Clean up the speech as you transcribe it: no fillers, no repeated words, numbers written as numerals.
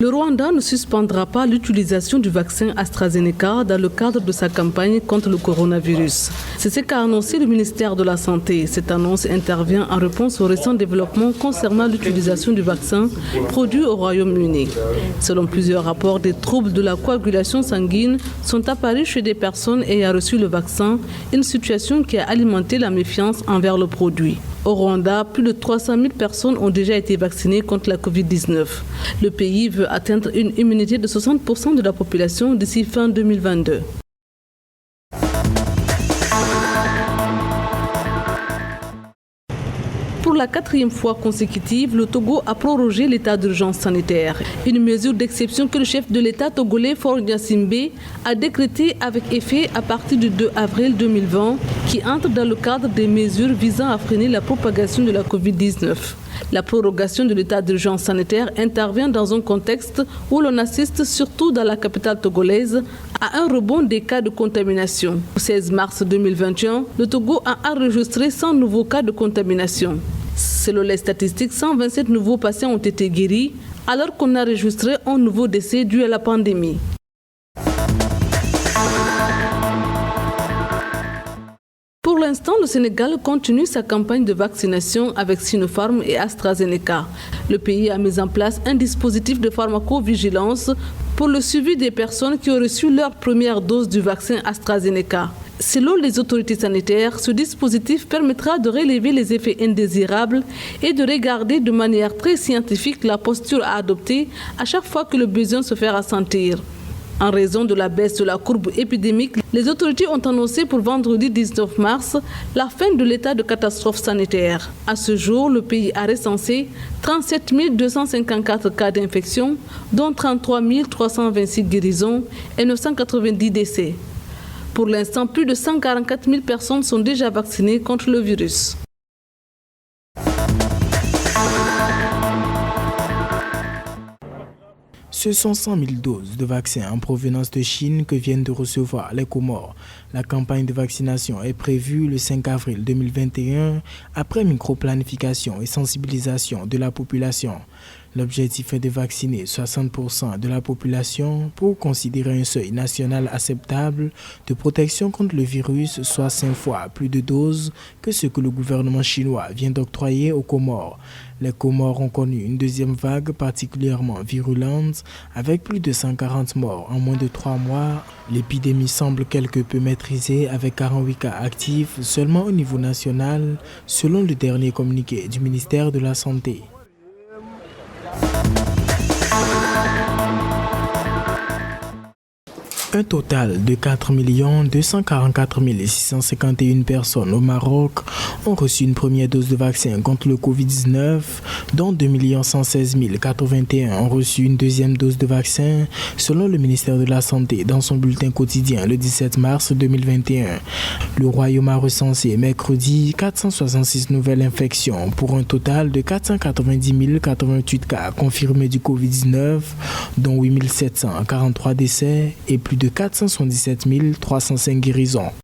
Le Rwanda ne suspendra pas l'utilisation du vaccin AstraZeneca dans le cadre de sa campagne contre le coronavirus. C'est ce qu'a annoncé le ministère de la Santé. Cette annonce intervient en réponse aux récents développements concernant l'utilisation du vaccin produit au Royaume-Uni. Selon plusieurs rapports, des troubles de la coagulation sanguine sont apparus chez des personnes ayant reçu le vaccin, une situation qui a alimenté la méfiance envers le produit. Au Rwanda, plus de 300 000 personnes ont déjà été vaccinées contre la Covid-19. Le pays veut atteindre une immunité de 60% de la population d'ici fin 2022. Pour la 4e fois consécutive, le Togo a prorogé l'état d'urgence sanitaire. Une mesure d'exception que le chef de l'État togolais, Faure Gnassingbé, a décrétée avec effet à partir du 2 avril 2020, qui entre dans le cadre des mesures visant à freiner la propagation de la Covid-19. La prorogation de l'état d'urgence sanitaire intervient dans un contexte où l'on assiste, surtout dans la capitale togolaise, à un rebond des cas de contamination. Le 16 mars 2021, le Togo a enregistré 100 nouveaux cas de contamination. Selon les statistiques, 127 nouveaux patients ont été guéris, alors qu'on a enregistré un nouveau décès dû à la pandémie. Pour l'instant, le Sénégal continue sa campagne de vaccination avec Sinopharm et AstraZeneca. Le pays a mis en place un dispositif de pharmacovigilance pour le suivi des personnes qui ont reçu leur première dose du vaccin AstraZeneca. Selon les autorités sanitaires, ce dispositif permettra de relever les effets indésirables et de regarder de manière très scientifique la posture à adopter à chaque fois que le besoin se fait ressentir. En raison de la baisse de la courbe épidémique, les autorités ont annoncé pour vendredi 19 mars la fin de l'état de catastrophe sanitaire. À ce jour, le pays a recensé 37 254 cas d'infection, dont 33 326 guérisons et 990 décès. Pour l'instant, plus de 144 000 personnes sont déjà vaccinées contre le virus. Ce sont 100 000 doses de vaccins en provenance de Chine que viennent de recevoir les Comores. La campagne de vaccination est prévue le 5 avril 2021 après microplanification et sensibilisation de la population. L'objectif est de vacciner 60% de la population pour considérer un seuil national acceptable de protection contre le virus, soit 5 fois plus de doses que ce que le gouvernement chinois vient d'octroyer aux Comores. Les Comores ont connu une deuxième vague particulièrement virulente avec plus de 140 morts en moins de 3 mois. L'épidémie semble quelque peu maîtrisée avec 48 cas actifs seulement au niveau national, selon le dernier communiqué du ministère de la Santé. Un total de 4 244 651 personnes au Maroc ont reçu une première dose de vaccin contre le Covid-19, dont 2 116 081 ont reçu une deuxième dose de vaccin, selon le ministère de la Santé dans son bulletin quotidien le 17 mars 2021. Le Royaume a recensé mercredi 466 nouvelles infections pour un total de 490 088 cas confirmés du Covid-19, dont 8 743 décès et plus de 477 305 guérisons.